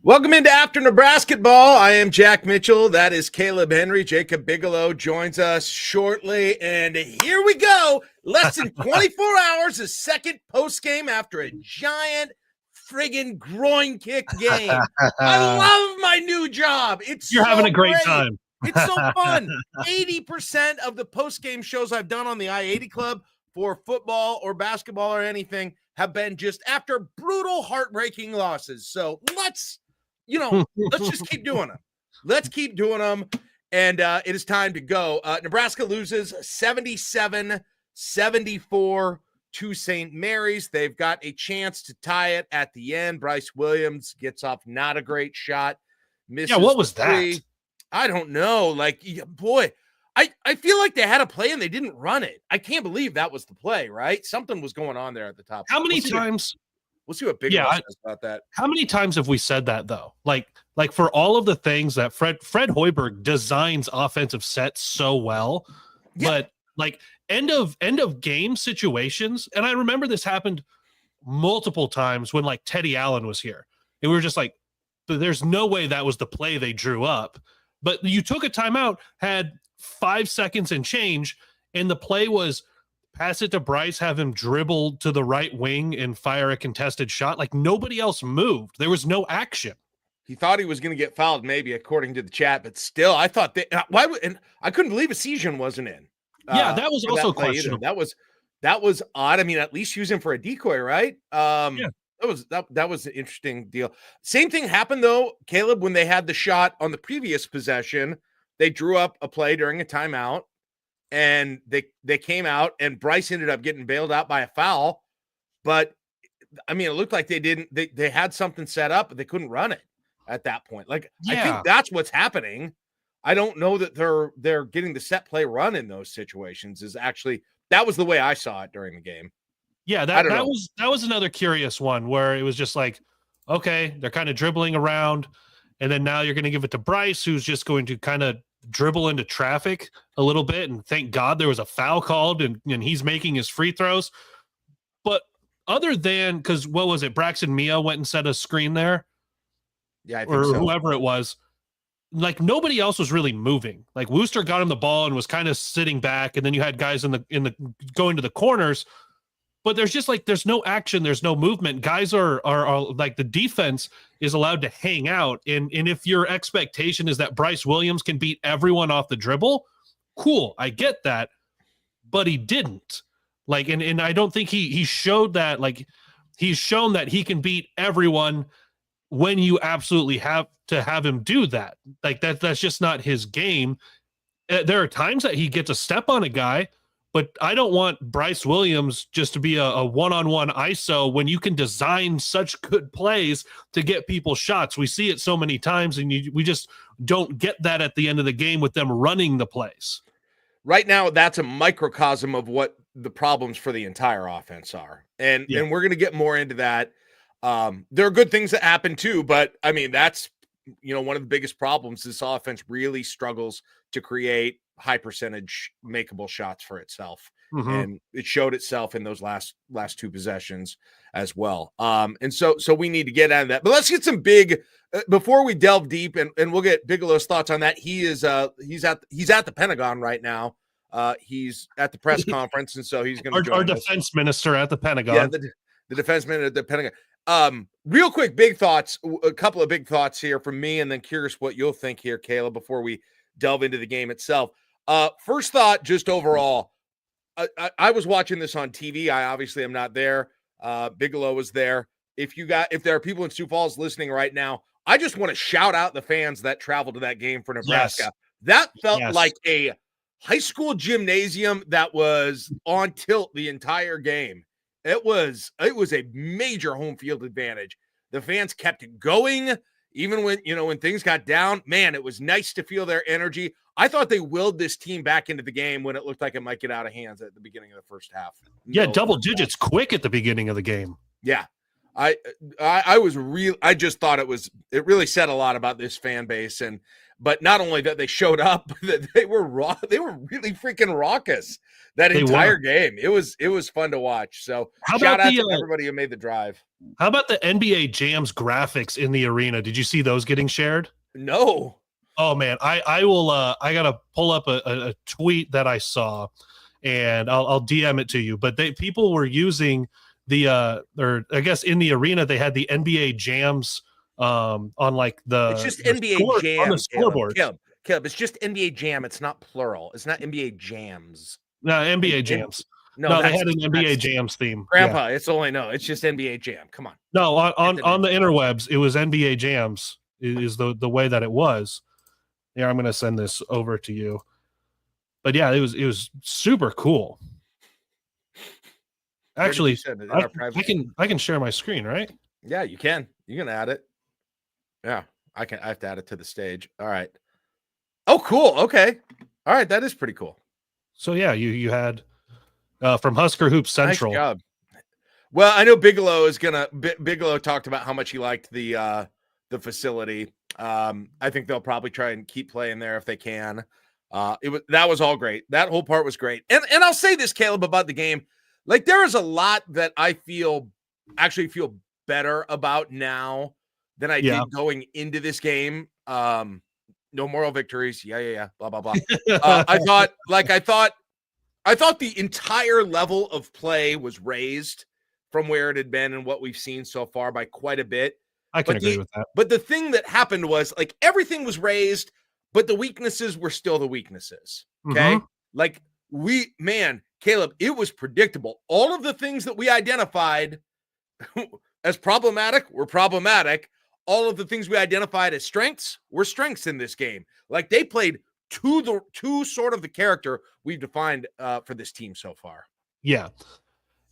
Welcome into After Nebrasketball. I am Jack Mitchell. That is Kaleb Henry. Jacob Bigelow joins us shortly. And here we go. Less than 24 hours, a second post game after a giant friggin' groin kick game. I love my new job. You're having a great time. It's so fun. 80% of the post-game shows I've done on the I-80 Club for football or basketball or anything have been just after brutal, heartbreaking losses. So let's just keep doing them. Let's keep doing them. And it is time to go. Nebraska loses 77-74 to St. Mary's. They've got a chance to tie it at the end. Bryce Williams gets off not a great shot. Misses what was three. that? I don't know. I feel like they had a play and they didn't run it. I can't believe that was the play, right? Something was going on there at the top. How many times? We'll see what Bigelow says about that. How many times have we said that, though? Like for all of the things that Fred Hoiberg designs offensive sets so well, but like end of game situations, and I remember this happened multiple times when like Teddy Allen was here. And we were just like, there's no way that was the play they drew up. But you took a timeout, had 5 seconds and change, and the play was pass it to Bryce, have him dribble to the right wing and fire a contested shot. Like nobody else moved. There was no action. He thought he was going to get fouled, maybe, according to the chat, but still, I thought and I couldn't believe Esiason wasn't in. Yeah, that was also questionable. That was odd. I mean, at least use him for a decoy, right? Yeah. That was an interesting deal. Same thing happened though, Kaleb, when they had the shot on the previous possession. They drew up a play during a timeout, and they came out, and Bryce ended up getting bailed out by a foul. But I mean, it looked like they had something set up, but they couldn't run it at that point. I think that's what's happening. I don't know that they're getting the set play run in those situations. That was the way I saw it during the game. Yeah, that was another curious one where it was just like, okay, they're kind of dribbling around, and then now you're going to give it to Bryce, who's just going to kind of dribble into traffic a little bit, and thank God there was a foul called, and he's making his free throws. But other than, because what was it, Braxton Mia went and set a screen there? Yeah, I think or so. Whoever it was. Like nobody else was really moving. Like Wooster got him the ball and was kind of sitting back, and then you had guys in the going to the corners. But there's no action, there's no movement. Guys are like, the defense is allowed to hang out. And if your expectation is that Bryce Williams can beat everyone off the dribble, cool, I get that. But he didn't. Like, and I don't think he showed that. Like, he's shown that he can beat everyone when you absolutely have to have him do that. Like that's just not his game. There are times that he gets a step on a guy, but I don't want Bryce Williams just to be a one-on-one ISO when you can design such good plays to get people shots. We see it so many times, and we just don't get that at the end of the game with them running the plays. Right now, that's a microcosm of what the problems for the entire offense are. And we're going to get more into that. There are good things that happen too, but I mean, that's, one of the biggest problems. This offense really struggles to create high percentage makeable shots for itself. Mm-hmm. And it showed itself in those last two possessions as well. And so we need to get out of that, but let's get some big, before we delve deep, and we'll get Bigelow's thoughts on that. He's at the Pentagon right now. He's at the press conference. And so he's going to join our defense minister at the Pentagon. Yeah. The defense minister at the Pentagon. Real quick, big thoughts, a couple of big thoughts here from me, and then curious what you'll think here, Kaleb, before we delve into the game itself. First thought, just overall, I was watching this on TV. I obviously am not there. Bigelow was there. If there are people in Sioux Falls listening right now, I just want to shout out the fans that traveled to that game for Nebraska. Yes. That felt like a high school gymnasium that was on tilt the entire game. It was a major home field advantage. The fans kept it going, even when things got down. Man, it was nice to feel their energy. I thought they willed this team back into the game when it looked like it might get out of hands at the beginning of the first half. Double digits quick at the beginning of the game. Yeah. I just thought it really said a lot about this fan base. And But not only that they showed up, but that they were really freaking raucous that They entire were. game. It was fun to watch. So How shout about out to everybody who made the drive. How about the NBA Jams graphics in the arena? Did you see those getting shared? No. Oh man, I will. I gotta pull up a tweet that I saw, and I'll DM it to you. But people were using or I guess in the arena they had the NBA Jams on like It's just NBA Jam on the scoreboard. Caleb, it's just NBA Jam. It's not plural. It's not NBA Jams. No, NBA Jams. No, they had an NBA Jams theme. Grandpa, it's just NBA Jam. Come on. No, on the interwebs, it was NBA Jams is the way that it was. Yeah, I'm gonna send this over to you. But yeah, it was super cool. Actually, I can share my screen, right? Yeah, you can. You can add it. Yeah, I have to add it to the stage. All right. Oh, cool. Okay. All right, that is pretty cool. So yeah, you had from Husker Hoops Central. Nice job. Well, I know Bigelow talked about how much he liked the facility. I think they'll probably try and keep playing there if they can. That was all great. That whole part was great. And I'll say this, Caleb, about the game. Like, there is a lot that I actually feel better about now than I did going into this game. No moral victories. Yeah. Blah, blah, blah. I thought the entire level of play was raised from where it had been and what we've seen so far by quite a bit. I can agree with that. But the thing that happened was, like, everything was raised, but the weaknesses were still the weaknesses. Okay. Mm-hmm. Like, Caleb, it was predictable. All of the things that we identified as problematic were problematic. All of the things we identified as strengths were strengths in this game. Like, they played to sort of the character we've defined for this team so far. Yeah.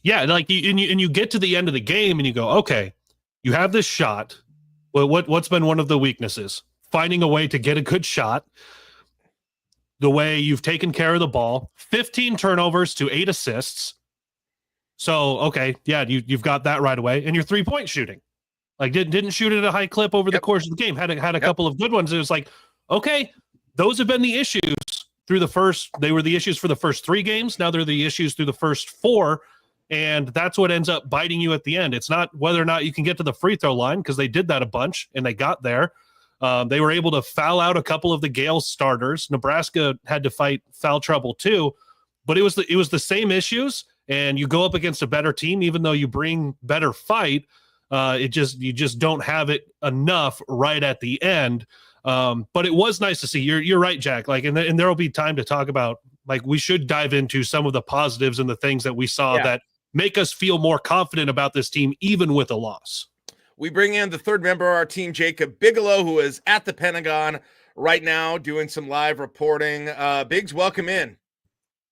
Like you get to the end of the game and you go, okay, you have this shot. Well, what's been one of the weaknesses? Finding a way to get a good shot. The way you've taken care of the ball, 15 turnovers to 8 assists. So, okay, yeah, you've got that right away. And your 3-point shooting. Like, didn't shoot at a high clip over the course of the game. Had a couple of good ones. It was like, okay, those have been the issues they were the issues for the first 3 games. Now they're the issues through the first 4. And that's what ends up biting you at the end. It's not whether or not you can get to the free throw line, because they did that a bunch and they got there. They were able to foul out a couple of the Gale starters. Nebraska had to fight foul trouble too, but it was the same issues. And you go up against a better team, even though you bring better fight, you just don't have it enough right at the end. But it was nice to see. You're right, Jack. Like, and there will be time to talk about, like, we should dive into some of the positives and the things that we saw that make us feel more confident about this team, even with a loss. We bring in the third member of our team, Jacob Bigelow, who is at the Pentagon right now doing some live reporting. Biggs, welcome in.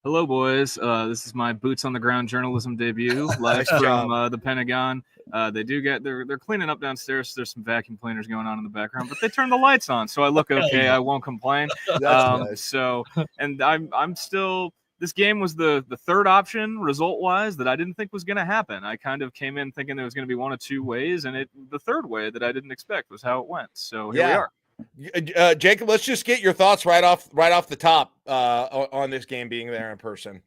Hello, boys. This is my boots on the ground journalism debut live from the Pentagon. They're cleaning up downstairs. So there's some vacuum cleaners going on in the background, but they turned the lights on, so I look okay. I won't complain. Nice. So, and I'm still. This game was the third option result-wise that I didn't think was going to happen. I kind of came in thinking there was going to be one of 2 ways, and the third way that I didn't expect was how it went. So here we are. Jacob, let's just get your thoughts right off the top on this game being there in person.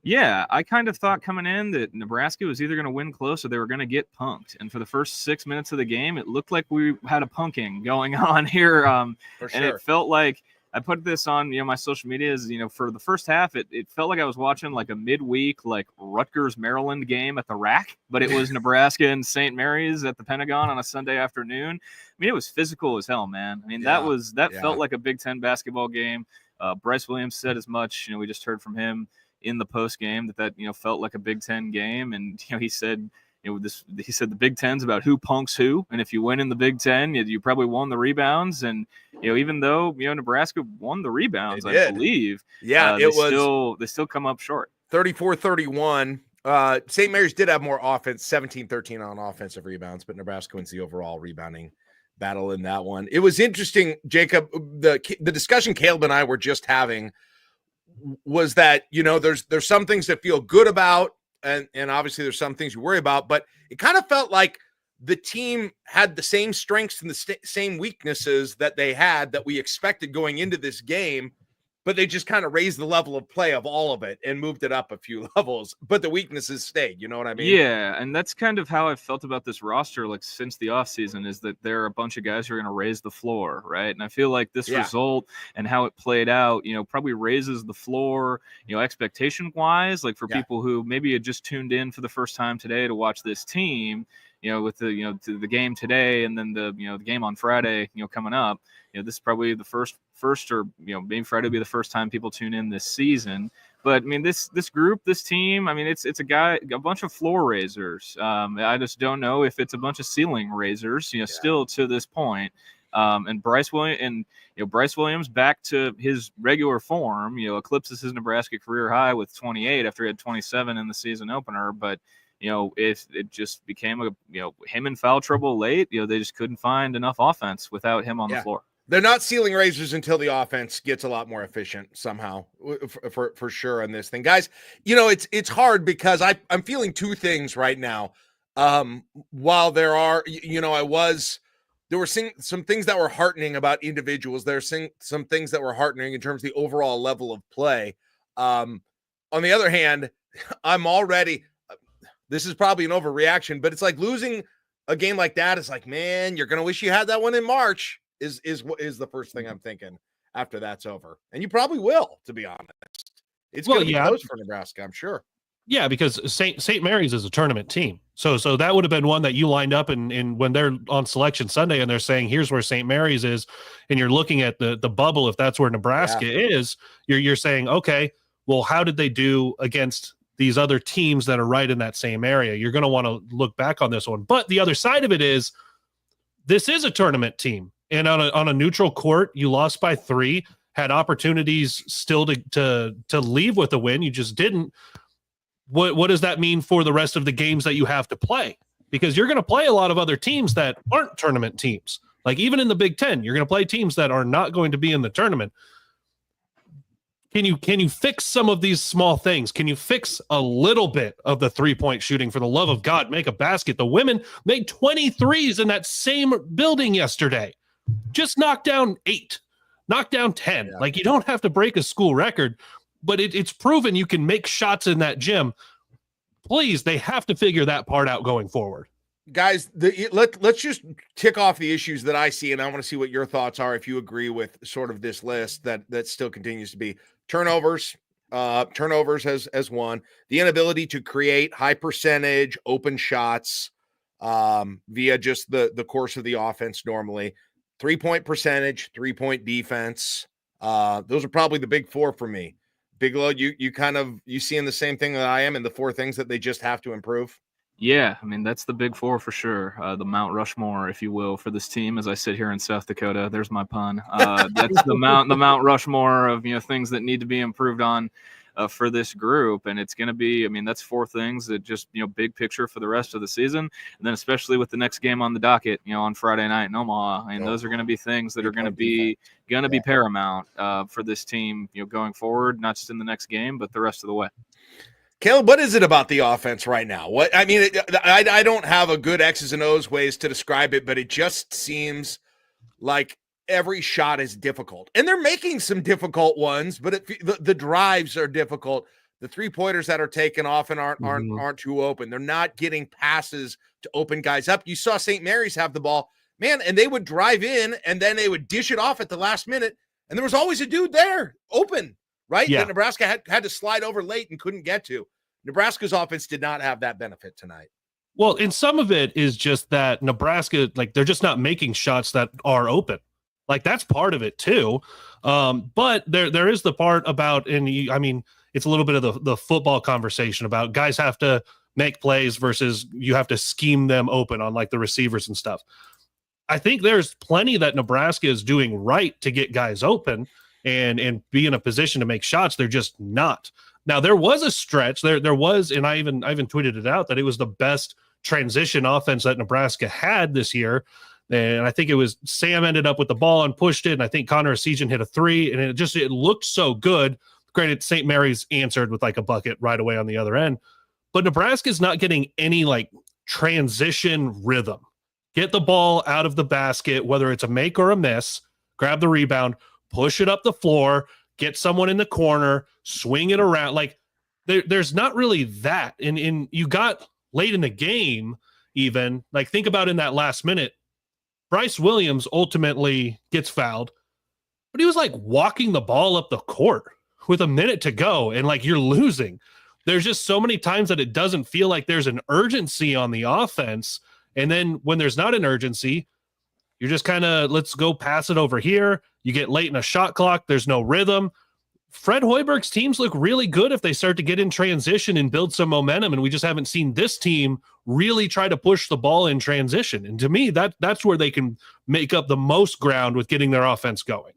Yeah, I kind of thought coming in that Nebraska was either going to win close or they were going to get punked. And for the first 6 minutes of the game, it looked like we had a punking going on here. And it felt like, I put this on, my social media is, for the first half, it felt like I was watching like a midweek, like Rutgers, Maryland game at the Rack, but it was Nebraska and St. Mary's at the Pentagon on a Sunday afternoon. I mean, it was physical as hell, man. I mean, that felt like a Big Ten basketball game. Bryce Williams said as much. We just heard from him in the post game that felt like a Big Ten game. And, he said, he said the Big Ten's about who punks who, and if you win in the Big Ten, you probably won the rebounds. And even though Nebraska won the rebounds, I believe, they still come up short. 34-31. St. Mary's did have more offense, 17-13 on offensive rebounds, but Nebraska wins the overall rebounding battle in that one. It was interesting, Jacob. The discussion Caleb and I were just having was that there's some things that feel good about. And obviously there's some things you worry about, but it kind of felt like the team had the same strengths and the same weaknesses that we expected going into this game, but they just kind of raised the level of play of all of it and moved it up a few levels, but the weaknesses stayed. You know what I mean? Yeah, and that's kind of how I've felt about this roster, like since the offseason, is that there are a bunch of guys who are going to raise the floor, right? And I feel like this result and how it played out, probably raises the floor, expectation-wise, like for people who maybe had just tuned in for the first time today to watch this team, with the game today and then the game on Friday, coming up. This is probably the first or maybe Friday will be the first time people tune in this season. But I mean, this group, this team, I mean, it's a bunch of floor raisers. I just don't know if it's a bunch of ceiling raisers, still to this point. And Bryce Williams back to his regular form, eclipses his Nebraska career high with 28 after he had 27 in the season opener. But if it just became him in foul trouble late, they just couldn't find enough offense without him on the floor. They're not ceiling raisers until the offense gets a lot more efficient somehow, for sure on this thing. Guys, it's hard because I'm feeling two things right now. While there are, there were some things that were heartening about individuals. There's some things that were heartening in terms of the overall level of play. On the other hand, I'm already, this is probably an overreaction, but it's like losing a game like that. It's like, man, you're going to wish you had that one in March. Is the first thing I'm thinking after that's over. And you probably will, to be honest. It's going to be close for Nebraska, I'm sure. Yeah, because St. Mary's is a tournament team. So that would have been one that you lined up and when they're on Selection Sunday and they're saying, here's where St. Mary's is, and you're looking at the bubble, if that's where Nebraska is, you're saying, okay, well, how did they do against these other teams that are right in that same area? You're going to want to look back on this one. But the other side of it is, this is a tournament team. And on a neutral court, you lost by 3, had opportunities still to leave with a win. You just didn't. What does that mean for the rest of the games that you have to play? Because you're going to play a lot of other teams that aren't tournament teams. Like even in the Big Ten, you're going to play teams that are not going to be in the tournament. Can you fix some of these small things? Can you fix a little bit of the 3-point shooting? For the love of God, make a basket. The women made 23s in that same building yesterday. Just knock down 8, knock down 10. Yeah. Like you don't have to break a school record, but it's proven you can make shots in that gym. Please, they have to figure that part out going forward. Guys, let's just tick off the issues that I see, and I want to see what your thoughts are if you agree with sort of this list that still continues to be turnovers. Turnovers as one. The inability to create high percentage open shots via just the course of the offense normally. 3-point percentage, 3-point defense. Those are probably the big 4 for me. Bigelow, you seeing the same thing that I am, and the 4 things that they just have to improve? Yeah, I mean, that's the big 4 for sure. The Mount Rushmore, if you will, for this team. As I sit here in South Dakota, there's my pun. That's the Mount Rushmore of things that need to be improved on for this group. And it's going to be, I mean, that's 4 things that just big picture for the rest of the season. And then especially with the next game on the docket, on Friday night in Omaha. I mean, those are going to be things that are going to be paramount for this team, going forward, not just in the next game, but the rest of the way. Kaleb, what is it about the offense right now? I don't have a good X's and O's ways to describe it, but it just seems like every shot is difficult. And they're making some difficult ones, but the drives are difficult. The 3-pointers that are taken often aren't too open. They're not getting passes to open guys up. You saw St. Mary's have the ball, man, and they would drive in and then they would dish it off at the last minute. And there was always a dude there open. Right? Yeah. That Nebraska had to slide over late and couldn't get to. Nebraska's offense did not have that benefit tonight. Well, and some of it is just that Nebraska, like they're just not making shots that are open. Like that's part of it too. But there is the part about, it's a little bit of the football conversation about guys have to make plays versus you have to scheme them open on like the receivers and stuff. I think there's plenty that Nebraska is doing right to get guys open and be in a position to make shots. They're just not. Now there was a stretch there was, and I even tweeted it out that it was the best transition offense that Nebraska had this year. And I think it was Sam ended up with the ball and pushed it. And I think Connor Esijan hit a 3 and it looked so good. Granted, St. Mary's answered with like a bucket right away on the other end, but Nebraska's not getting any like transition rhythm. Get the ball out of the basket, whether it's a make or a miss, grab the rebound, push it up the floor, get someone in the corner, swing it around. Like there's not really that. And you got late in the game, even like think about in that last minute, Bryce Williams ultimately gets fouled, but he was like walking the ball up the court with a minute to go. And like, you're losing. There's just so many times that it doesn't feel like there's an urgency on the offense. And then when there's not an urgency, you're just kind of, let's go pass it over here. You get late in a shot clock. There's no rhythm. Fred Hoiberg's teams look really good if they start to get in transition and build some momentum. And we just haven't seen this team really try to push the ball in transition. And to me, that's where they can make up the most ground with getting their offense going.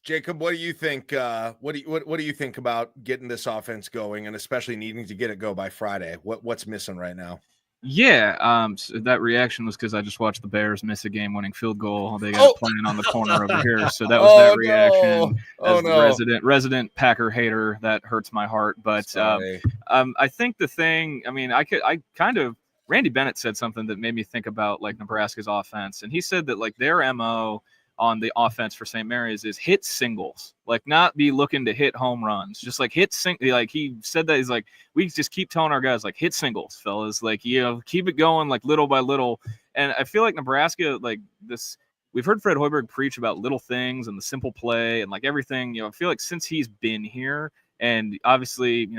Jacob, what do you think? What do you think about getting this offense going, and especially needing to get it go by Friday? What's missing right now? Yeah, so that reaction was because I just watched the Bears miss a game-winning field goal. They got playing on the corner over here, so that was that reaction. As the resident Packer hater, that hurts my heart. But I think the thing, I mean, Randy Bennett said something that made me think about like Nebraska's offense, and he said that like their MO on the offense for St. Mary's is hit singles, like not be looking to hit home runs, just like like he said that he's like, we just keep telling our guys like hit singles, fellas, like, keep it going like little by little. And I feel like Nebraska, like this, we've heard Fred Hoiberg preach about little things and the simple play and like everything, I feel like since he's been here, and obviously,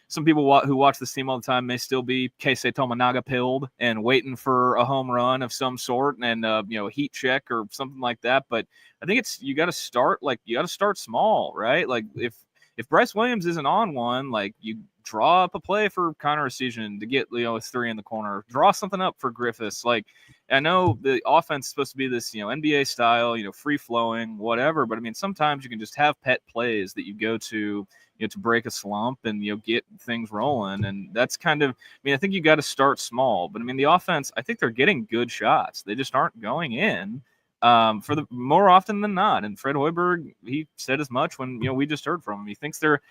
some people who watch this team all the time may still be Keisei Tominaga pilled and waiting for a home run of some sort and a heat check or something like that. But I think you got to start small, right? Like if Bryce Williams isn't on one, like you draw up a play for Connor Essegian to get a three in the corner, draw something up for Griffiths. Like I know the offense is supposed to be this NBA style, free flowing, whatever. But I mean sometimes you can just have pet plays that you go to to break a slump and get things rolling. And that's kind of, I think you got to start small. But I mean the offense, I think they're getting good shots. They just aren't going in for the more often than not. And Fred Hoiberg, he said as much when we just heard from him. He thinks they're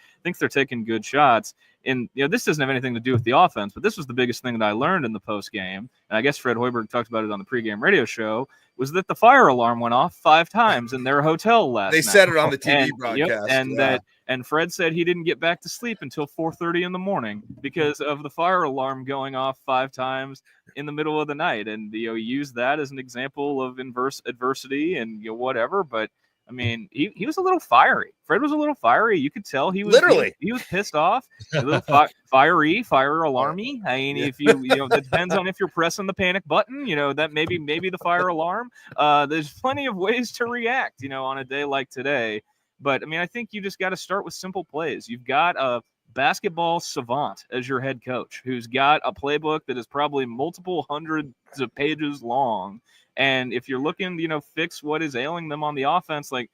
taking good shots. And this doesn't have anything to do with the offense, but this was the biggest thing that I learned in the post game. And I guess Fred Hoiberg talked about it on the pregame radio show. Was that the fire alarm went off 5 times in their hotel last night. They said it on the TV broadcast. And Fred said he didn't get back to sleep until 4:30 in the morning because of the fire alarm going off 5 times in the middle of the night. And he used that as an example of adversity and whatever. But I mean, he was a little fiery. Fred was a little fiery. You could tell he was he was pissed off. A little fire alarmy. I mean, if that depends on if you're pressing the panic button. That maybe the fire alarm. There's plenty of ways to react. On a day like today. But I mean, I think you just got to start with simple plays. You've got a basketball savant as your head coach who's got a playbook that is probably multiple hundreds of pages long. And if you're looking, fix what is ailing them on the offense, like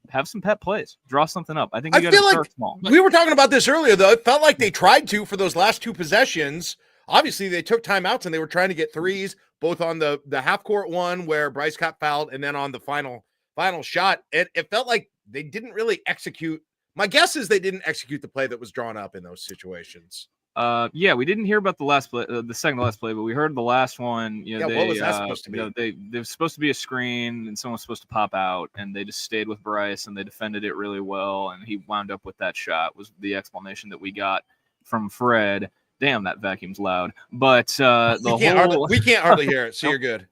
have some pet plays, draw something up. I think you got to start small. We were talking about this earlier, though. It felt like they tried to for those last 2 possessions. Obviously, they took timeouts and they were trying to get threes, both on the half court one where Bryce got fouled, and then on the final shot. It felt like they didn't really execute. My guess is they didn't execute the play that was drawn up in those situations. We didn't hear about the last play, the second to last play, but we heard the last one. What was that supposed to be? They were supposed to be a screen, and someone was supposed to pop out, and they just stayed with Bryce, and they defended it really well, and he wound up with that shot. Was the explanation that we got from Fred. Damn, that vacuum's loud. But we can't hardly hear it, so you're good.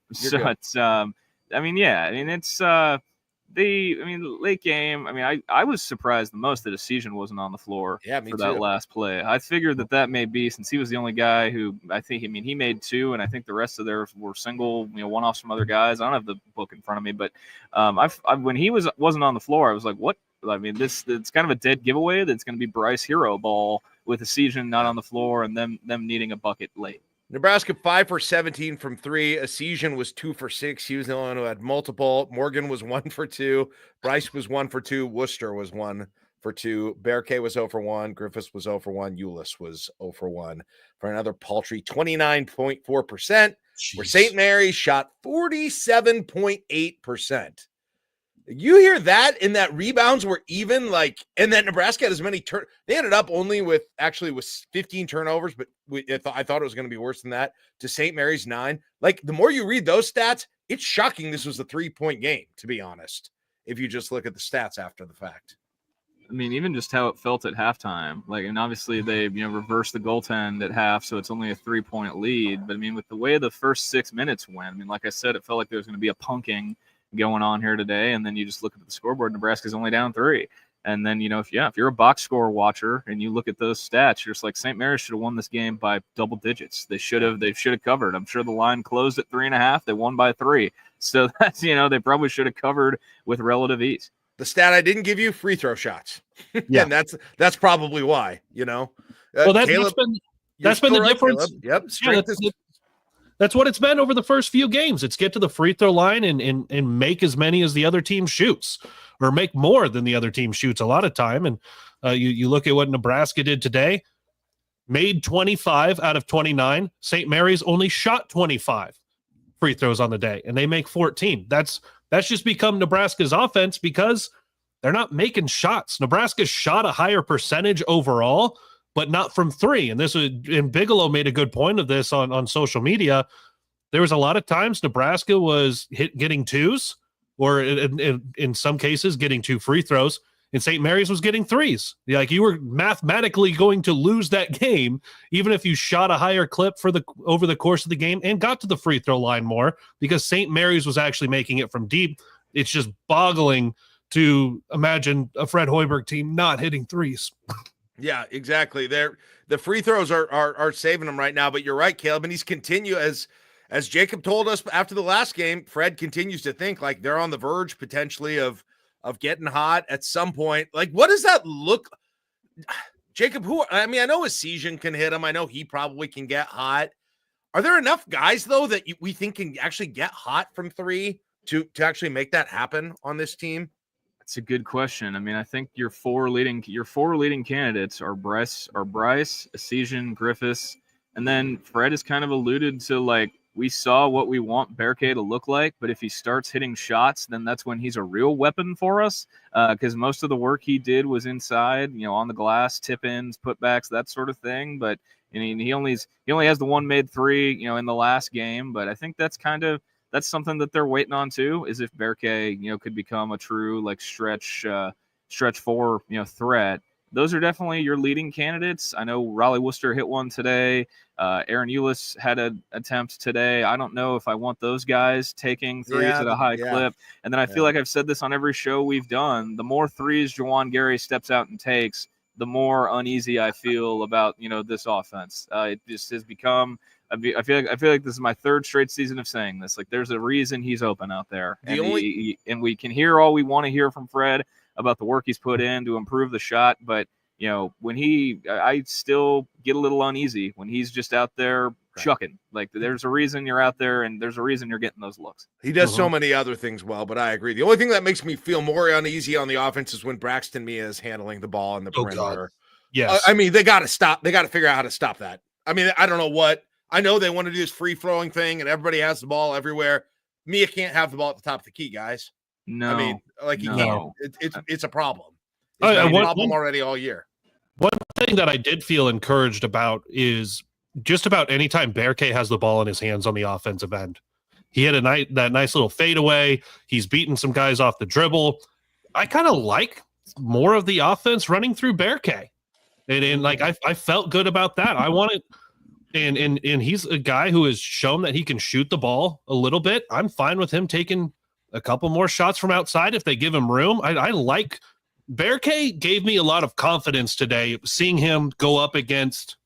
Late game. I was surprised the most that Essegian wasn't on the floor for that last play. I figured that may be since he was the only guy who he made 2, and I think the rest of theirs were single, one-offs from other guys. I don't have the book in front of me, but when he wasn't on the floor, I was like, what? It's kind of a dead giveaway that's going to be Bryce hero ball with Essegian not on the floor and them needing a bucket late. Nebraska 5 for 17 from 3. Essegian was 2 for 6. He was the only one who had multiple. Morgan was 1 for 2. Bryce was 1 for 2. Worcester was 1 for 2. Berkay was 0 for 1. Griffiths was 0 for 1. Ulis was 0 for 1 for another paltry 29.4%. Where St. Mary's shot 47.8%. You hear that, and that rebounds were even, like, and that Nebraska had as many they ended up only with 15 turnovers, but I thought it was going to be worse than that, to St. Mary's 9. Like, the more you read those stats, it's shocking this was a 3-point game, to be honest, if you just look at the stats after the fact. I mean, even just how it felt at halftime, like, and obviously they, reversed the goaltend at half, so it's only a 3-point lead. But I mean, with the way the first 6 minutes went, I mean, like I said, it felt like there was going to be a punking going on here today. And then you just look at the scoreboard, Nebraska's only down 3. And then, if you're a box score watcher and you look at those stats, you're just like, St. Mary's should have won this game by double digits. They should have covered. I'm sure the line closed at 3.5. They won by 3. So that's, they probably should have covered with relative ease. The stat I didn't give you, free throw shots. Yeah. And that's probably why, Well, Kaleb, that's been the right, difference. Kaleb. Yep. That's what it's been over the first few games. It's get to the free throw line and make as many as the other team shoots, or make more than the other team shoots a lot of time. And you look at what Nebraska did today, made 25 out of 29. St. Mary's only shot 25 free throws on the day, and they make 14. That's just become Nebraska's offense because they're not making shots. Nebraska shot a higher percentage overall, but not from 3. And Bigelow made a good point of this on social media. There was a lot of times Nebraska was getting 2s, or in some cases getting 2 free throws, and St. Mary's was getting 3s. Like, you were mathematically going to lose that game, even if you shot a higher clip over the course of the game and got to the free throw line more, because St. Mary's was actually making it from deep. It's just boggling to imagine a Fred Hoiberg team not hitting 3s. Yeah, exactly. The free throws are saving them right now. But you're right, Kaleb, and he's as Jacob told us after the last game. Fred continues to think like they're on the verge potentially of getting hot at some point. Like, what does that look? Jacob, I know Essegian can hit him. I know he probably can get hot. Are there enough guys though that we think can actually get hot from 3 to actually make that happen on this team? That's a good question. I mean, I think your four leading candidates are Bryce, Essegian, Griffiths, and then Fred has kind of alluded to, like, we saw what we want Berkay to look like, but if he starts hitting shots, then that's when he's a real weapon for us, because most of the work he did was inside, on the glass, tip-ins, putbacks, that sort of thing. But I mean, he only has the one made 3, in the last game. But I think that's something that they're waiting on too, is if Berkay, could become a true, like, stretch 4, threat. Those are definitely your leading candidates. I know Raleigh Worcester hit one today. Aaron Eulis had an attempt today. I don't know if I want those guys taking 3s at a high clip. And then I feel like I've said this on every show we've done. The more 3s Juwan Gary steps out and takes, the more uneasy I feel about, this offense. It just has become. I feel like this is my 3rd straight season of saying this. Like, there's a reason he's open out there, and we can hear all we want to hear from Fred about the work he's put in to improve the shot. But when I still get a little uneasy when he's just out there chucking. Like, there's a reason you're out there, and there's a reason you're getting those looks. He does so many other things well, but I agree. The only thing that makes me feel more uneasy on the offense is when Braxton Mia is handling the ball in the perimeter. Yes, I mean, they got to stop. They got to figure out how to stop that. I mean, I don't know what. I know they want to do this free-flowing thing, and everybody has the ball everywhere. Mia can't have the ball at the top of the key, guys. No. I mean, like, he can't. It's a problem. It's been a problem already all year. One thing that I did feel encouraged about is just about any time Berkay has the ball in his hands on the offensive end. He had that nice little fadeaway. He's beaten some guys off the dribble. I kind of like more of the offense running through Berkay. And like, I felt good about that. I wanted... And he's a guy who has shown that he can shoot the ball a little bit. I'm fine with him taking a couple more shots from outside if they give him room. I like Berkay. Gave me a lot of confidence today, seeing him go up against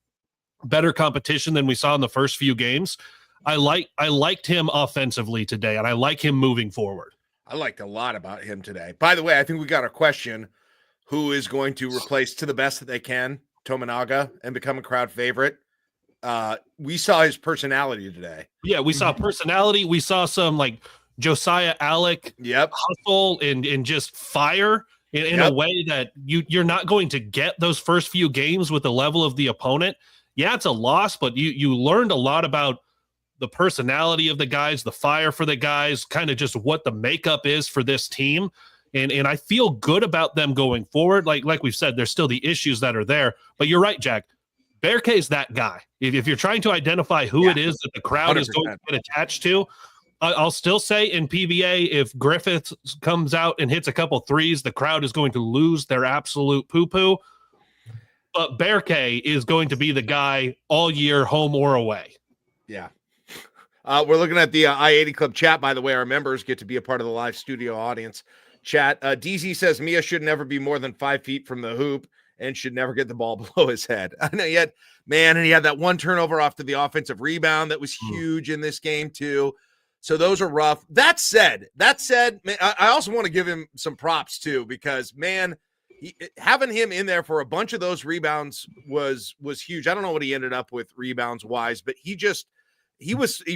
better competition than we saw in the first few games. I liked him offensively today, and I like him moving forward. I liked a lot about him today. By the way, I think we got a question: who is going to replace, to the best that they can, Tominaga and become a crowd favorite? We saw his personality today. Yeah, we saw personality. We saw some, like, Josiah Alec hustle and just fire in a way that you're not going to get those first few games with the level of the opponent. Yeah, it's a loss, but you learned a lot about the personality of the guys, the fire for the guys, kind of just what the makeup is for this team. And I feel good about them going forward. Like we've said, there's still the issues that are there. But you're right, Jack. Bearke is that guy. If you're trying to identify who it is that the crowd 100%. Is going to get attached to, I'll still say in PBA, if Griffith comes out and hits a couple threes, the crowd is going to lose their absolute poo-poo. But Bearke is going to be the guy all year, home or away. Yeah. We're looking at the I-80 Club chat, by the way. Our members get to be a part of the live studio audience chat. DZ says Mia should never be more than 5 feet from the hoop and should never get the ball below his head. I know yet, man, and he had that one turnover off to the offensive rebound that was huge in this game too. So those are rough. That said, man, I also want to give him some props too, because man, having him in there for a bunch of those rebounds was huge. I don't know what he ended up with rebounds wise, but he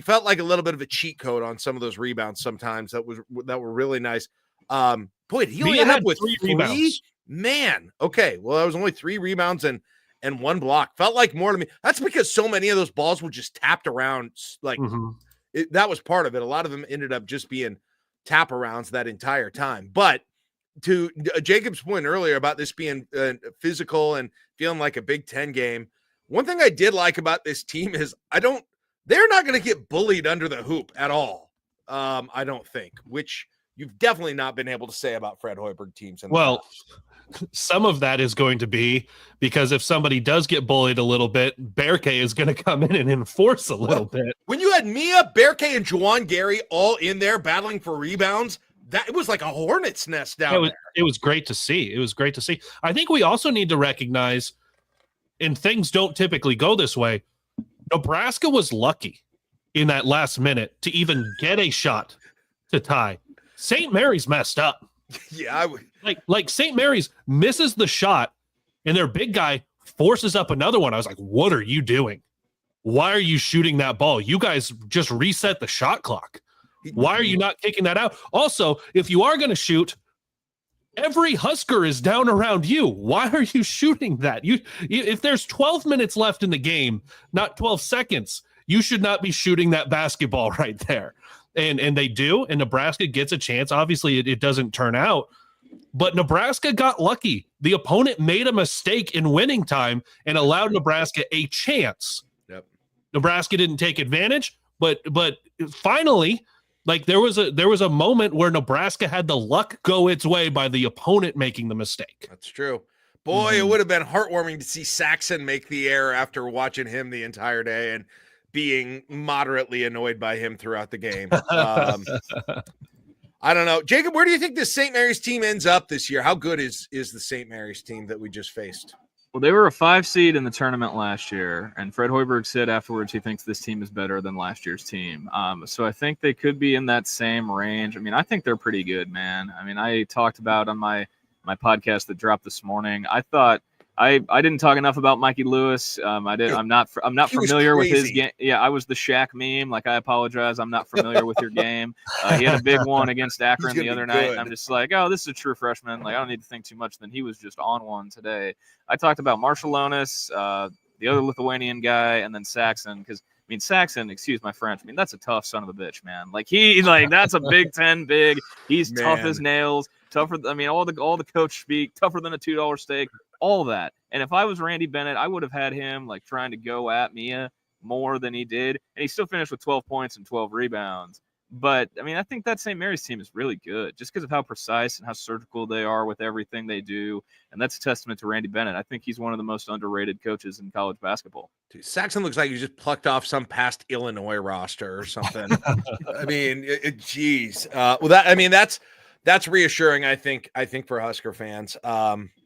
felt like a little bit of a cheat code on some of those rebounds sometimes that were really nice. Boy, he only ended up with three rebounds. Man, okay. Well, that was only 3 rebounds and 1 block. Felt like more to me. That's because so many of those balls were just tapped around. Like that was part of it. A lot of them ended up just being tap arounds that entire time. But to Jacob's point earlier about this being physical and feeling like a Big Ten game, one thing I did like about this team is they're not going to get bullied under the hoop at all. I don't think, which you've definitely not been able to say about Fred Hoiberg teams. Some of that is going to be because if somebody does get bullied a little bit, Bearke is going to come in and enforce a little bit. When you had Mia, Bearke, and Juwan Gary all in there battling for rebounds, it was like a hornet's nest down there. It was great to see. I think we also need to recognize, and things don't typically go this way, Nebraska was lucky in that last minute to even get a shot to tie. St. Mary's messed up. Yeah, I would. Like St. Mary's misses the shot, and their big guy forces up another one. I was like, what are you doing? Why are you shooting that ball? You guys just reset the shot clock. Why are you not kicking that out? Also, if you are going to shoot, every Husker is down around you. Why are you shooting that? If there's 12 minutes left in the game, not 12 seconds, you should not be shooting that basketball right there. And they do, and Nebraska gets a chance. Obviously, it doesn't turn out, but Nebraska got lucky. The opponent made a mistake in winning time and allowed Nebraska a chance. Yep. Nebraska didn't take advantage, but finally, like there was a moment where Nebraska had the luck go its way by the opponent making the mistake. That's true. Boy, it would have been heartwarming to see Saxon make the error after watching him the entire day and being moderately annoyed by him throughout the game. I don't know. Jacob, where do you think this St. Mary's team ends up this year? How good is the St. Mary's team that we just faced? Well, they were a 5 seed in the tournament last year, and Fred Hoiberg said afterwards he thinks this team is better than last year's team. So I think they could be in that same range. I mean, I think they're pretty good, man. I mean, I talked about on my podcast that dropped this morning, I thought I didn't talk enough about Mikey Lewis. I'm not familiar with his game. Yeah, I was the Shaq meme. Like, I apologize. I'm not familiar with your game. He had a big one against Akron the other night. And I'm just like, oh, this is a true freshman. Like, I don't need to think too much. Then he was just on one today. I talked about Marshallonis, the other Lithuanian guy, and then Saxon. Because, I mean, Saxon, excuse my French, I mean, that's a tough son of a bitch, man. Like, that's a Big Ten big. He's tough as nails. Tougher. I mean, all the coach speak, tougher than a $2 steak. All that. And if I was Randy Bennett, I would have had him like trying to go at Mia more than he did. And he still finished with 12 points and 12 rebounds. But I mean, I think that St. Mary's team is really good just because of how precise and how surgical they are with everything they do. And that's a testament to Randy Bennett. I think he's one of the most underrated coaches in college basketball. Dude, Saxon looks like he just plucked off some past Illinois roster or something. I mean, geez. That's reassuring, I think for Husker fans,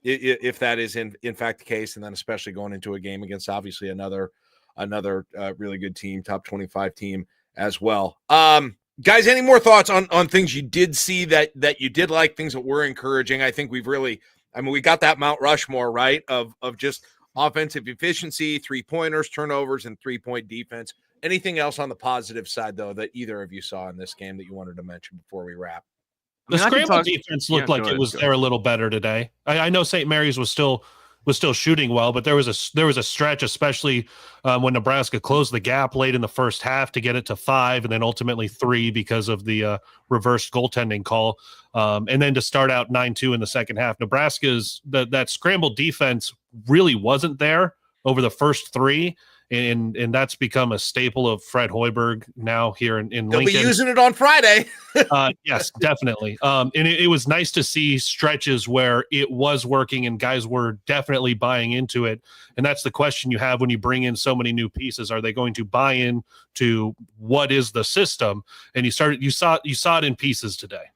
if that is in fact the case, and then especially going into a game against obviously another really good team, top 25 team as well. Guys, any more thoughts on things you did see that you did like, things that were encouraging? I think we got that Mount Rushmore, right, of just offensive efficiency, 3-pointers, turnovers, and 3-point defense. Anything else on the positive side, though, that either of you saw in this game that you wanted to mention before we wrap? The scramble defense looked like it was there a little better today. I know St. Mary's was still was still shooting well, but there was a stretch, especially when Nebraska closed the gap late in the first half to get it to 5 and then ultimately 3 because of the reversed goaltending call. And then to start out 9-2 in the second half, Nebraska's that scrambled defense really wasn't there over the first 3. And that's become a staple of Fred Hoiberg now here in Lincoln. They'll be using it on Friday. Yes, definitely. And it was nice to see stretches where it was working and guys were definitely buying into it. And that's the question you have when you bring in so many new pieces. Are they going to buy in to what is the system? And you saw it in pieces today.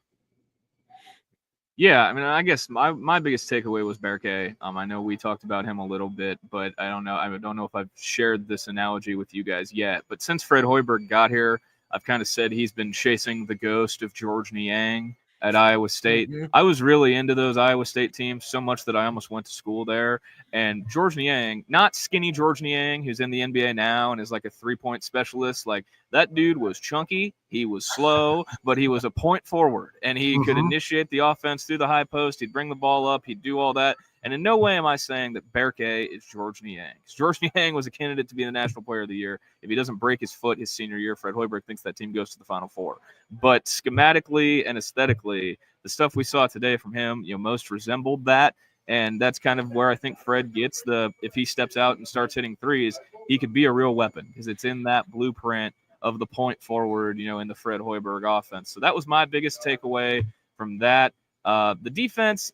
Yeah, I mean, I guess my biggest takeaway was Berke. I know we talked about him a little bit, but I don't know if I've shared this analogy with you guys yet. But since Fred Hoiberg got here, I've kind of said he's been chasing the ghost of George Niang at Iowa State. Mm-hmm. I was really into those Iowa State teams so much that I almost went to school there. And George Niang, not skinny George Niang, who's in the NBA now and is like a 3-point specialist. Like, that dude was chunky. He was slow, but he was a point forward. And he could initiate the offense through the high post. He'd bring the ball up. He'd do all that. And in no way am I saying that Berke is George Niang. George Niang was a candidate to be the National Player of the Year. If he doesn't break his foot his senior year, Fred Hoiberg thinks that team goes to the Final Four. But schematically and aesthetically, the stuff we saw today from him, most resembled that. And that's kind of where I think Fred gets if he steps out and starts hitting threes, he could be a real weapon because it's in that blueprint of the point forward, in the Fred Hoiberg offense. So that was my biggest takeaway from that. The defense,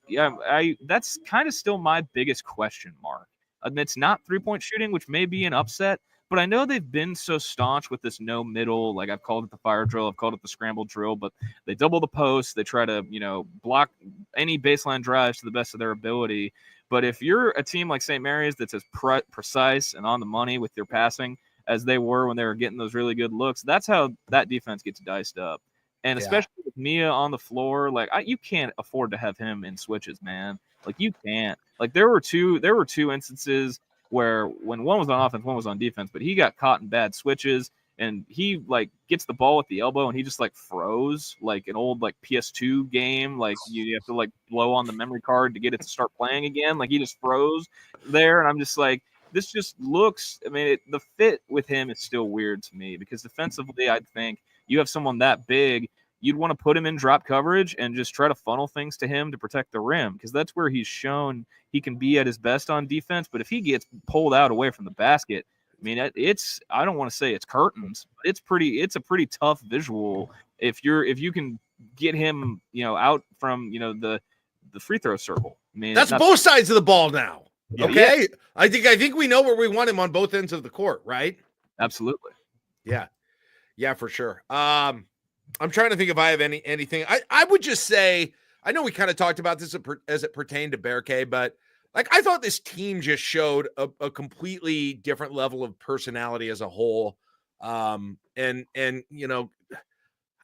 that's kind of still my biggest question mark. And it's not 3-point shooting, which may be an upset, but I know they've been so staunch with this no middle. Like, I've called it the fire drill, I've called it the scramble drill, but they double the post. They try to, block any baseline drives to the best of their ability. But if you're a team like St. Mary's that's as precise and on the money with their passing as they were when they were getting those really good looks, that's how that defense gets diced up. And especially with Mia on the floor, like, you can't afford to have him in switches, man. Like, you can't. Like, there were two instances where when one was on offense, one was on defense, but he got caught in bad switches and he gets the ball at the elbow and he just froze like an old PS2 game. Like, you have to blow on the memory card to get it to start playing again. Like, he just froze there. And I'm just like, this just looks, the fit with him is still weird to me because defensively, I'd think you have someone that big, you'd want to put him in drop coverage and just try to funnel things to him to protect the rim because that's where he's shown he can be at his best on defense. But if he gets pulled out away from the basket, I don't want to say it's curtains, but it's a pretty tough visual if you can get him, out from, the free throw circle. That's both sides of the ball now. Yeah, okay. Yeah. I think we know where we want him on both ends of the court, right? Absolutely. Yeah. Yeah, for sure. I'm trying to think if I have anything. I would just say, I know we kind of talked about this as it pertained to Berke, but I thought this team just showed a completely different level of personality as a whole. And I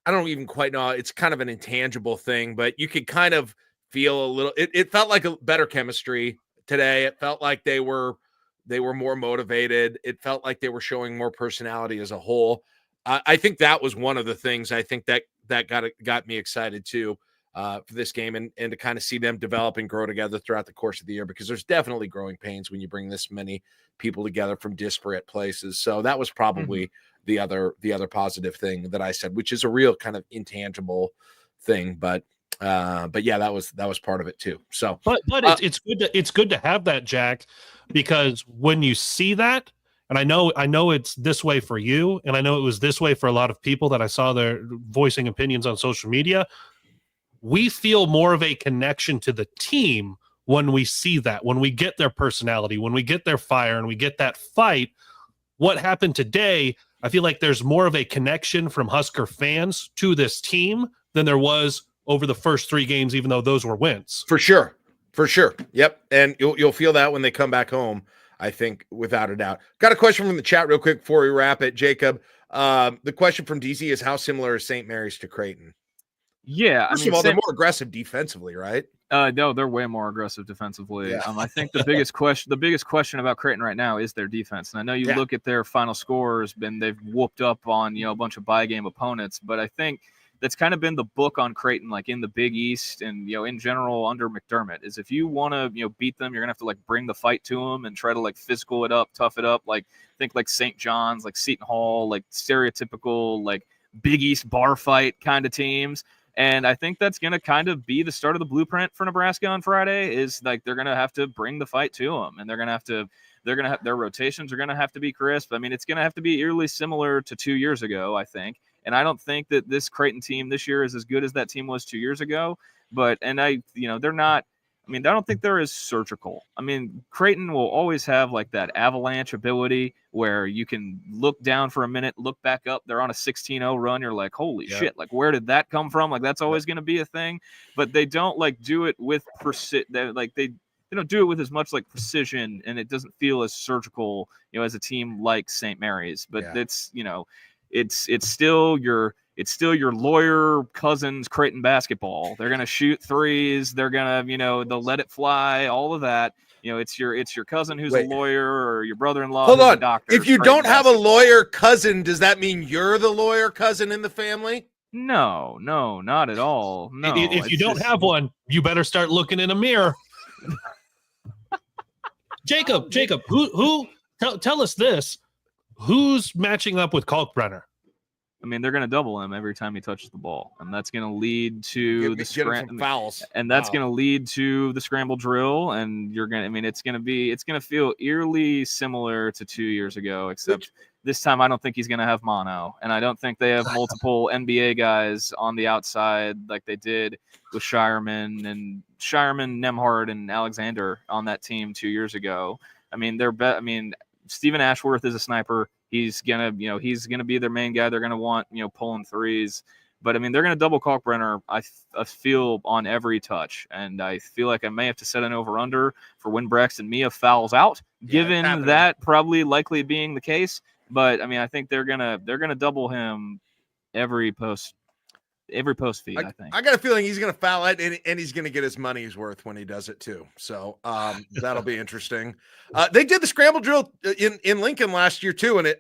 don't even quite know. It's kind of an intangible thing, but you could kind of feel a little, it felt like a better chemistry today. It felt like they were more motivated. It felt like they were showing more personality as a whole. I think that was one of the things I think that got me excited too for this game and to kind of see them develop and grow together throughout the course of the year, because there's definitely growing pains when you bring this many people together from disparate places. So that was probably the other positive thing that I said, which is a real kind of intangible thing. But yeah, that was part of it too. So, but it's good to have that, Jack, because when you see that, and I know it's this way for you, and I know it was this way for a lot of people that I saw their voicing opinions on social media. We feel more of a connection to the team when we see that, when we get their personality, when we get their fire, and we get that fight. What happened today, I feel like there's more of a connection from Husker fans to this team than there was over the first 3 games, even though those were wins. For sure. Yep. And you'll feel that when they come back home, I think, without a doubt. Got a question from the chat real quick before we wrap it, Jacob. The question from DZ is, how similar is St. Mary's to Creighton? Yeah. First of all, they're more aggressive defensively, right? No, they're way more aggressive defensively. Yeah. I think the biggest question about Creighton right now is their defense. And I know you look at their final scores, and they've whooped up on, a bunch of bye game opponents, but I think that's kind of been the book on Creighton, like in the Big East and, in general under McDermott, is if you want to, beat them, you're going to have to like bring the fight to them and try to like physical it up, tough it up. Like think like St. John's, like Seton Hall, like stereotypical, like Big East bar fight kind of teams. And I think that's going to kind of be the start of the blueprint for Nebraska on Friday, is like they're going to have to bring the fight to them, and they're going to have their rotations are going to have to be crisp. I mean, it's going to have to be eerily similar to 2 years ago, I think. And I don't think that this Creighton team this year is as good as that team was 2 years ago. But they're not. I mean, I don't think they're as surgical. I mean, Creighton will always have like that avalanche ability where you can look down for a minute, look back up. They're on a 16-0 run. You're like, holy shit, like where did that come from? Like that's always going to be a thing. But they don't like do it with precision. They don't do it with as much like precision, and it doesn't feel as surgical, as a team like St. Mary's. But it's still your lawyer cousin's Creighton basketball. They're gonna shoot threes. They're gonna, they'll let it fly. All of that. It's your cousin who's a lawyer, or your brother-in-law who's a doctor. If you don't have a lawyer cousin, does that mean you're the lawyer cousin in the family? No, not at all. No. If you don't have one, you better start looking in a mirror. Jacob, who tell us this? Who's matching up with Kalkbrenner? I mean, they're going to double him every time he touches the ball, and that's going to lead to fouls. And that's going to lead to the scramble drill. And it's going to feel eerily similar to 2 years ago, except this time I don't think he's going to have mono, and I don't think they have multiple NBA guys on the outside like they did with Shireman, Nemhard, and Alexander on that team 2 years ago. I mean, Stephen Ashworth is a sniper. He's gonna be their main guy. They're gonna want, pulling threes. But I mean, they're gonna double Kalkbrenner, I feel, on every touch. And I feel like I may have to set an over/under for when Braxton Mia fouls out, given that probably likely being the case. But I mean, I think they're gonna double him every post feed. I think. I got a feeling he's going to foul it, and he's going to get his money's worth when he does it too. So that'll be interesting. They did the scramble drill in Lincoln last year too, and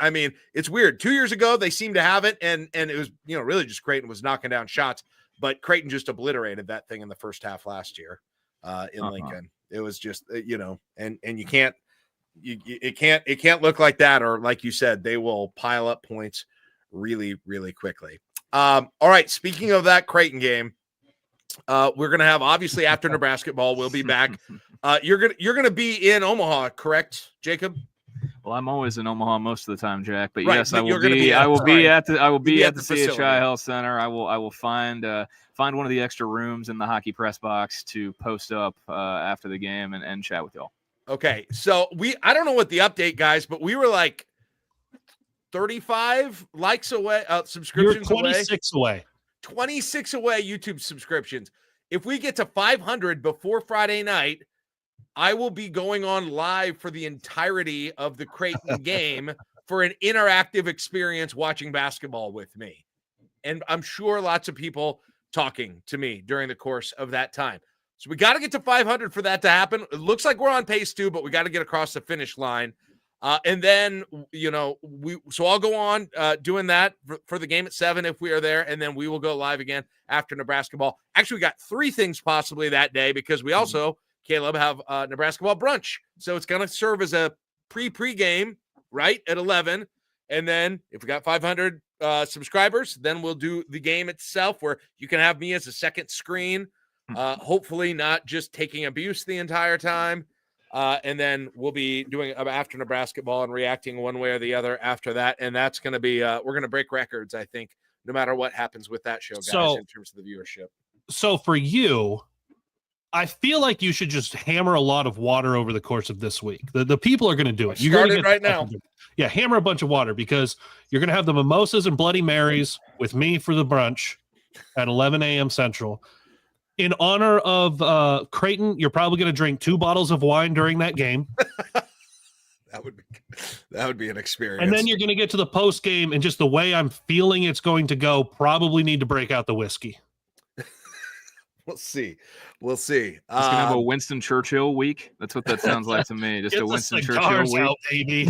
it's weird. 2 years ago they seemed to have it, and it was really just Creighton was knocking down shots, but Creighton just obliterated that thing in the first half last year in Lincoln. It was just and you can't it can't look like that, or like you said, they will pile up points really, really quickly. All right. Speaking of that Creighton game, we're gonna have, obviously, after Nebrasketball, we'll be back. You're gonna be in Omaha, correct, Jacob? Well, I'm always in Omaha most of the time, Jack. But right, yes, but I will be at the CHI Health Center. I will find one of the extra rooms in the hockey press box to post up after the game and chat with y'all. Okay. So I don't know what the update, guys, but we were like 35 likes away, subscriptions. You're 26 away. 26 away YouTube subscriptions. If we get to 500 before Friday night, I will be going on live for the entirety of the Creighton game for an interactive experience watching basketball with me. And I'm sure lots of people talking to me during the course of that time. So we got to get to 500 for that to happen. It looks like we're on pace too, but we got to get across the finish line. And then, so I'll go on doing that for the game at 7 if we are there. And then we will go live again after Nebrasketball. Actually, we got 3 things possibly that day, because we also, Kaleb, have Nebrasketball brunch. So it's going to serve as a pre-game, right, at 11. And then if we got 500 subscribers, then we'll do the game itself, where you can have me as a second screen, hopefully not just taking abuse the entire time. And then we'll be doing after Nebrasketball and reacting one way or the other after that. And that's going to be, we're going to break records, I think, no matter what happens with that show, guys, in terms of the viewership. So for you, I feel like you should just hammer a lot of water over the course of this week. The people are going to do it. You're going to right now. Yeah, hammer a bunch of water, because you're going to have the mimosas and Bloody Marys with me for the brunch at 11 a.m. Central. In honor of Creighton, you're probably going to drink 2 bottles of wine during that game. That would be an experience. And then you're going to get to the post game, and just the way I'm feeling it's going to go, probably need to break out the whiskey. We'll see. We'll see. It's going to have a Winston Churchill week. That's what that sounds like to me. Just a Winston Churchill week. Out, baby.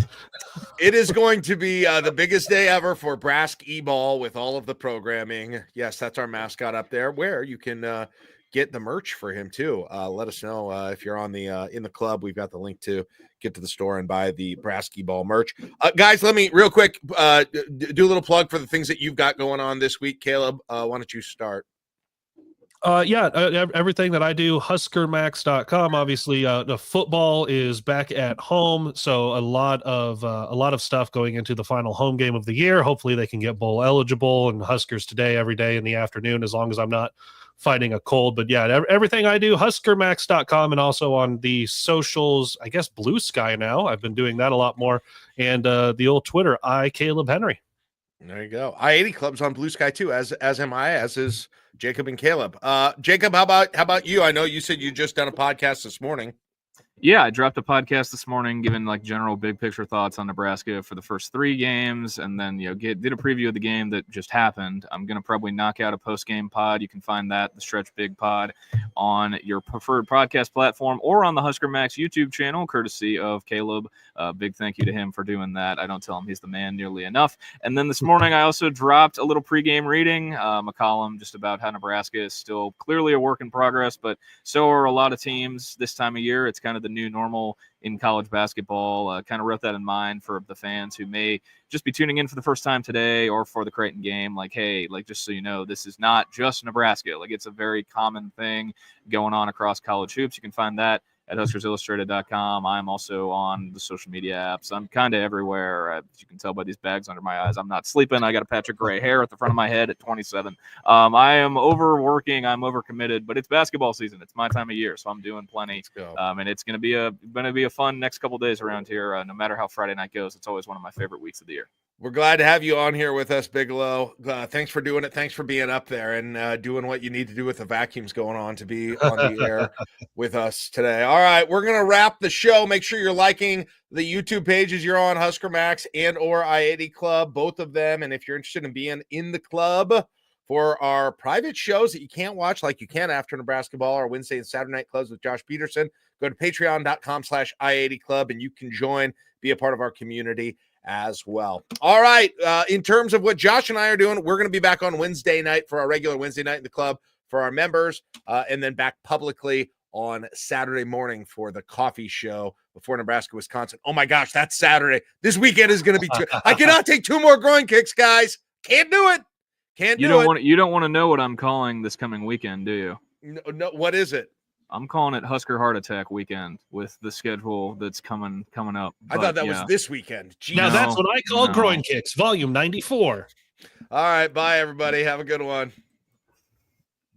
It is going to be the biggest day ever for Brask E-Ball with all of the programming. Yes, that's our mascot up there, where you can get the merch for him too. Let us know if you're on the in the club. We've got the link to get to the store and buy the Brask E-Ball merch. Guys, let me real quick do a little plug for the things that you've got going on this week. Kaleb, why don't you start? Everything that I do, huskermax.com. Obviously, the football is back at home, so a lot of stuff going into the final home game of the year. Hopefully, they can get bowl eligible, and Huskers today every day in the afternoon, as long as I'm not fighting a cold. But yeah, everything I do, huskermax.com, and also on the socials, I guess Blue Sky now. I've been doing that a lot more, and the old Twitter, Kaleb Henry. There you go. I-80 Club's on Blue Sky too, as am I, as is Jacob and Kaleb. Jacob, how about you? I know you said you just done a podcast this morning. Yeah, I dropped a podcast this morning, giving like general big picture thoughts on Nebraska for the first 3 games, and then did a preview of the game that just happened. I'm gonna probably knock out a post game pod. You can find that, the Stretch Big Pod, on your preferred podcast platform or on the Husker Max YouTube channel, courtesy of Kaleb. Big thank you to him for doing that. I don't tell him he's the man nearly enough. And then this morning I also dropped a little pregame reading, a column just about how Nebraska is still clearly a work in progress, but so are a lot of teams this time of year. It's kind of the new normal in college basketball. Kind of wrote that in mind for the fans who may just be tuning in for the first time today or for the Creighton game. Like, hey, like, just so you know, this is not just Nebraska. Like, it's a very common thing going on across college hoops. You can find that at HuskersIllustrated.com. I'm also on the social media apps. I'm kind of everywhere. As you can tell by these bags under my eyes, I'm not sleeping. I got a patch of gray hair at the front of my head at 27. I am overworking. I'm overcommitted, but it's basketball season. It's my time of year, so I'm doing plenty. And it's going to be a fun next couple days around here. No matter how Friday night goes, it's always one of my favorite weeks of the year. We're glad to have you on here with us, Bigelow. Thanks for doing it. Thanks for being up there and doing what you need to do with the vacuums going on to be on the air with us today. All right, we're going to wrap the show. Make sure you're liking the YouTube pages you're on, Husker Max and or I-80 Club, both of them. And if you're interested in being in the club for our private shows that you can't watch like you can after Nebrasketball, our Wednesday and Saturday night clubs with Josh Peterson, go to patreon.com/I-80 Club and you can join, be a part of our community as well. All right. In terms of what Josh and I are doing, we're going to be back on Wednesday night for our regular Wednesday night in the club for our members, and then back publicly on Saturday morning for the coffee show before Nebraska, Wisconsin. Oh my gosh, that's Saturday. This weekend is going to be I cannot take 2 more groin kicks, guys. Can't do it. You don't want to know what I'm calling this coming weekend, do you? No. What is it? I'm calling it Husker Heart Attack weekend with the schedule that's coming up. I thought that was this weekend. Jeez. Now that's what I call groin kicks, volume 94. All right. Bye, everybody. Have a good one.